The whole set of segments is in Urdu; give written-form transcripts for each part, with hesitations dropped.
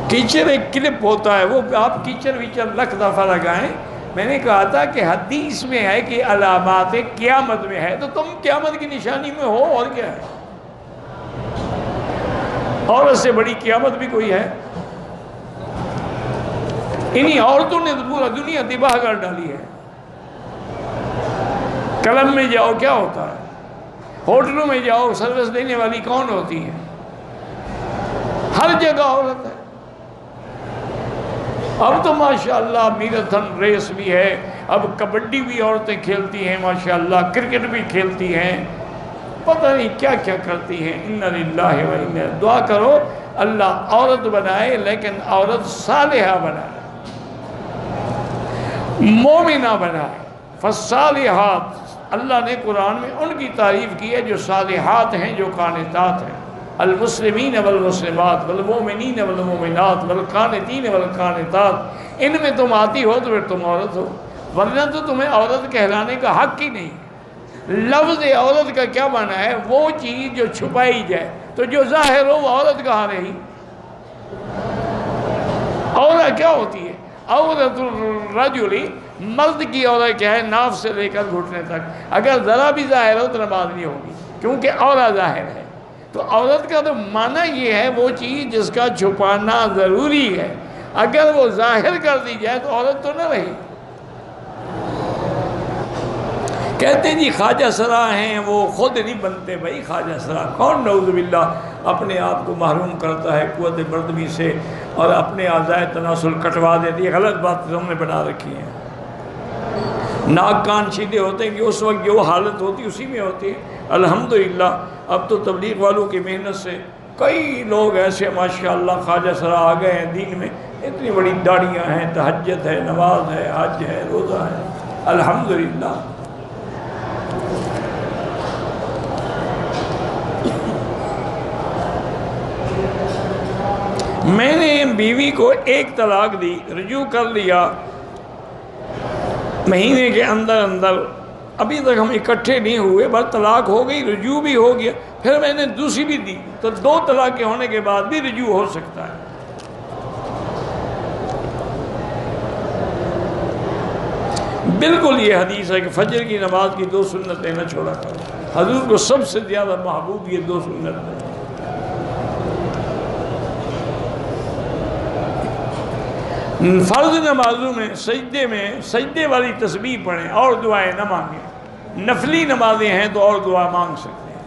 کیچر ایک کلپ ہوتا ہے، وہ آپ کیچر ویچر لکھ دفعہ لگائیں. میں نے کہا تھا کہ حدیث میں ہے کہ علامات قیامت میں ہے، تو تم قیامت کی نشانی میں ہو، اور کیا ہے؟ عورت سے بڑی قیامت بھی کوئی ہے؟ انہی عورتوں نے پورا دنیا تباہ کر ڈالی ہے. کلب میں جاؤ کیا ہوتا ہے، ہوٹلوں میں جاؤ سروس دینے والی کون ہوتی ہے؟ ہر جگہ عورت ہے. اب تو ماشاءاللہ میراتھن ریس بھی ہے، اب کبڈی بھی عورتیں کھیلتی ہیں ماشاءاللہ، کرکٹ بھی کھیلتی ہیں، پتہ نہیں کیا کیا کرتی ہیں. انا للہ و انا، دعا کرو اللہ عورت بنائے لیکن عورت صالحہ بنائے، مومنہ بنائے. فالصالحات، اللہ نے قرآن میں ان کی تعریف کی ہے جو صالحات ہیں، جو قانتات ہیں. المسلمین والمسلمات والمومنین والمومنات والقانتین والقانتات. ان میں تم آتی ہو تو پھر تم عورت ہو، ورنہ تو تمہیں عورت کہلانے کا حق ہی نہیں. لفظ عورت کا کیا معنی ہے؟ وہ چیز جو چھپائی جائے، تو جو ظاہر ہو وہ عورت کہاں رہی؟ عورت کیا ہوتی ہے؟ عورت الرجل، مرد کی عورت کیا ہے؟ ناف سے لے کر گھٹنے تک. اگر ذرا بھی ظاہر ہو تو نماز نہیں ہوگی، کیونکہ عورت ظاہر ہے. تو عورت کا تو معنی یہ ہے وہ چیز جس کا چھپانا ضروری ہے. اگر وہ ظاہر کر دی جائے تو عورت تو نہ رہی. کہتے ہیں جی خواجہ سرا ہیں، وہ خود نہیں بنتے. بھائی خواجہ سرا کون نعوذ باللہ اپنے آپ کو محروم کرتا ہے قوت مردمی سے اور اپنے اعضائے تناسل کٹوا دیتی ہے؟ غلط بات ہم نے بنا رکھی ہے. ناک کان سیدھے ہوتے ہیں کہ اس وقت جو حالت ہوتی اسی میں ہوتی ہے. الحمدللہ اب تو تبلیغ والوں کی محنت سے کئی لوگ ایسے ماشاءاللہ خواجہ سرا آ گئے ہیں دین میں. اتنی بڑی داڑیاں ہیں، تہجد ہے، نماز ہے، حج ہے، روزہ ہے. الحمدللہ. میں نے بیوی کو ایک طلاق دی، رجوع کر لیا مہینے کے اندر اندر. ابھی تک ہم اکٹھے نہیں ہوئے، بس طلاق ہو گئی، رجوع بھی ہو گیا. پھر میں نے دوسری بھی دی، تو 2 طلاقیں ہونے کے بعد بھی رجوع ہو سکتا ہے. بالکل یہ حدیث ہے کہ فجر کی نماز کی 2 سنتیں نہ چھوڑا کرو. حضور کو سب سے زیادہ محبوب یہ 2 سنتیں. فرض نمازوں میں سجدے والی تسبیح پڑھیں اور دعائیں نہ مانگیں. نفلی نمازیں ہیں تو اور دعا مانگ سکتے ہیں.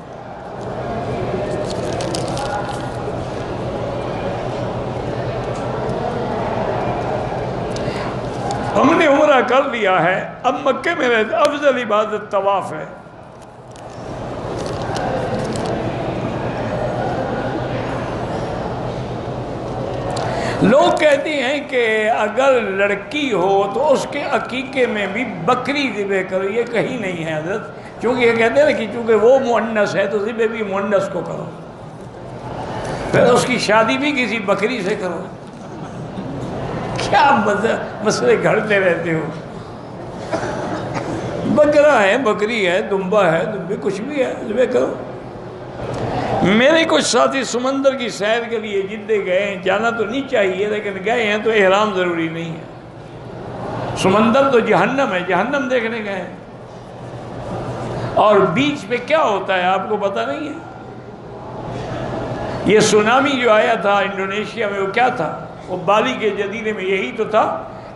ہم نے عمرہ کر لیا ہے، اب مکے میں رہتے، افضل عبادت طواف ہے. لوگ کہتے ہیں کہ اگر لڑکی ہو تو اس کے عقیقے میں بھی بکری ذبح کرو. یہ کہیں نہیں ہے حضرت، کیونکہ یہ کہتے ہیں کہ چونکہ وہ مؤنث ہے تو ذبح بھی مؤنث کو کرو. پھر اس کی شادی بھی کسی بکری سے کرو. کیا مسئلے گھڑتے رہتے ہو. بکرا ہے، بکری ہے، دمبا ہے، دمبے کچھ بھی ہے، ذبح کرو. میرے کچھ ساتھی سمندر کی سیر کے لیے جدے گئے ہیں. جانا تو نہیں چاہیے لیکن گئے ہیں تو احرام ضروری نہیں ہے. سمندر تو جہنم ہے، جہنم دیکھنے گئے ہیں. اور بیچ پہ کیا ہوتا ہے آپ کو پتہ نہیں ہے؟ یہ سونامی جو آیا تھا انڈونیشیا میں، وہ کیا تھا؟ وہ بالی کے جزیرے میں یہی تو تھا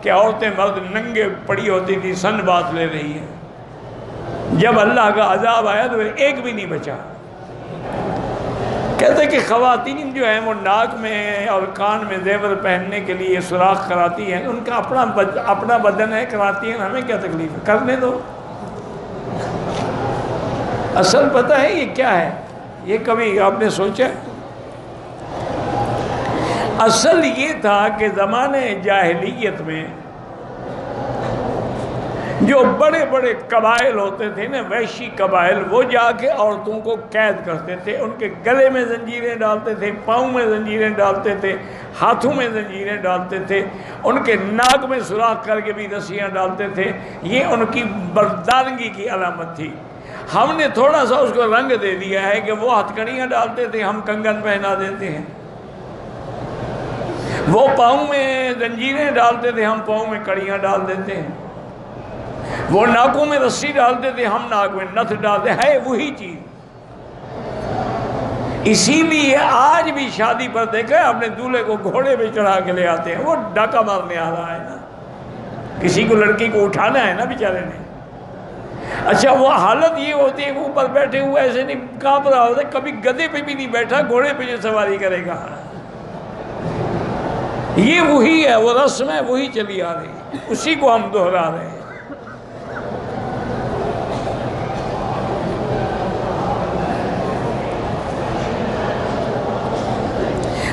کہ عورتیں مرد ننگے پڑی ہوتی تھی، سن بات لے رہی ہیں. جب اللہ کا عذاب آیا تو ایک بھی نہیں بچا. کہتے ہیں کہ خواتین جو ہیں وہ ناک میں اور کان میں زیور پہننے کے لیے سوراخ کراتی ہیں. ان کا اپنا بدن ہے، کراتی ہیں، ہمیں کیا تکلیف ہے؟ کرنے دو. اصل پتہ ہے یہ کیا ہے؟ یہ کبھی آپ نے سوچا؟ اصل یہ تھا کہ زمانے جاہلیت میں جو بڑے بڑے قبائل ہوتے تھے نا، وحشی قبائل، وہ جا کے عورتوں کو قید کرتے تھے. ان کے گلے میں زنجیریں ڈالتے تھے، پاؤں میں زنجیریں ڈالتے تھے، ہاتھوں میں زنجیریں ڈالتے تھے، ان کے ناک میں سوراخ کر کے بھی رسیاں ڈالتے تھے. یہ ان کی بردارنگی کی علامت تھی. ہم نے تھوڑا سا اس کو رنگ دے دیا ہے کہ وہ ہتھ کڑیاں ڈالتے تھے، ہم کنگن پہنا دیتے ہیں. وہ پاؤں میں زنجیریں ڈالتے تھے، ہم پاؤں میں کڑیاں ڈال دیتے ہیں۔ وہ ناکوں میں رسی ڈالتے تھے، ہم ناک میں نتھ ڈالتے ہیں، وہی چیز۔ اسی لیے آج بھی شادی پر دیکھا ہے اپنے دولہے کو گھوڑے پہ چڑھا کے لے آتے ہیں، وہ ڈاکہ مارنے آ رہا ہے نا، کسی کو لڑکی کو اٹھانا ہے نا بیچارے نے۔ اچھا وہ حالت یہ ہوتی ہے کہ اوپر بیٹھے ہوئے ایسے نہیں کانپ رہا ہوتا، کبھی گدھے پہ بھی نہیں بیٹھا، گھوڑے پہ جو سواری کرے گا۔ یہ وہی ہے، وہ رسم ہے، وہی چلی آ رہی ہے، اسی کو ہم دہرا رہے ہیں۔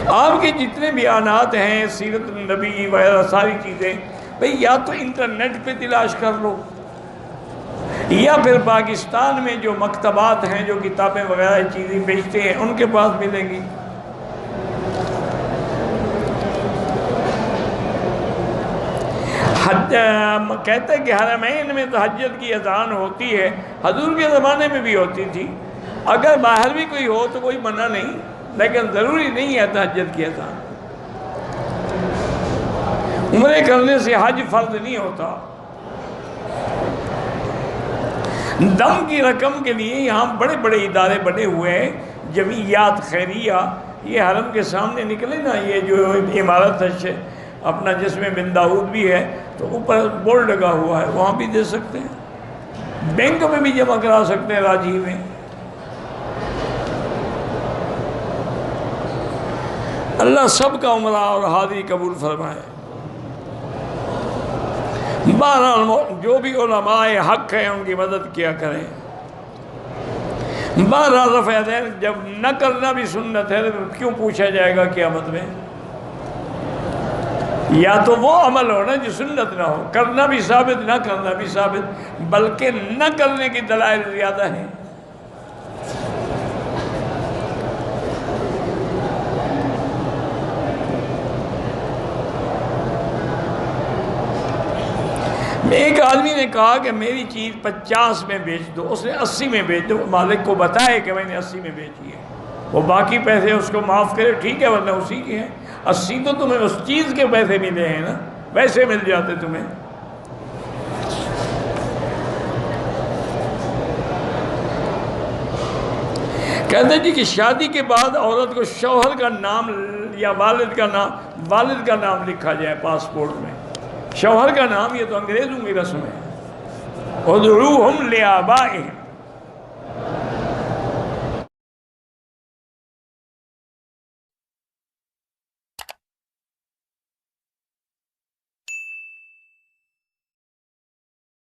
آپ کے جتنے بیانات ہیں سیرت النبی وغیرہ ساری چیزیں، بھئی یا تو انٹرنیٹ پہ تلاش کر لو، یا پھر پاکستان میں جو مکتبات ہیں جو کتابیں وغیرہ چیزیں بیچتے ہیں ان کے پاس ملیں گی۔ کہتے ہیں کہ حرمین میں تہجد کی اذان ہوتی ہے، حضور کے زمانے میں بھی ہوتی تھی، اگر باہر بھی کوئی ہو تو کوئی منع نہیں، لیکن ضروری نہیں ہے تہجد کی اذان۔ عمرے کرنے سے حج فرض نہیں ہوتا۔ دم کی رقم کے لیے یہاں بڑے بڑے ادارے بنے ہوئے ہیں، جمعیات خیریہ، یہ حرم کے سامنے نکلے نا، یہ جو عمارت ہے اپنا جس میں بن داؤد بھی ہے تو اوپر بورڈ لگا ہوا ہے، وہاں بھی دے سکتے ہیں، بینک میں بھی جمع کرا سکتے ہیں راجی میں۔ اللہ سب کا عمرہ اور حاضری قبول فرمائے۔ بہرحال جو بھی علماء حق ہیں ان کی مدد کیا کریں۔ بہرحال رفع دین جب نہ کرنا بھی سنت ہے تو کیوں پوچھا جائے گا قیامت میں؟ یا تو وہ عمل ہو نا جو سنت نہ ہو، کرنا بھی ثابت نہ کرنا بھی ثابت، بلکہ نہ کرنے کی دلائل زیادہ ہیں۔ ایک آدمی نے کہا کہ میری چیز 50 میں بیچ دو، اس نے 80 میں بیچ دو، مالک کو بتائے کہ میں نے 80 میں بیچی ہے، وہ باقی پیسے اس کو معاف کرے، ٹھیک ہے، ورنہ اسی کے ہیں۔ 80 تو تمہیں اس چیز کے پیسے ملے ہیں نا، ویسے مل جاتے تمہیں۔ کہتے ہیں جی کہ شادی کے بعد عورت کو شوہر کا نام یا والد کا نام لکھا جائے پاسپورٹ میں۔ شوہر کا نام یہ تو انگریزوں کی رسم ہے، ادعوہم لآبائہم،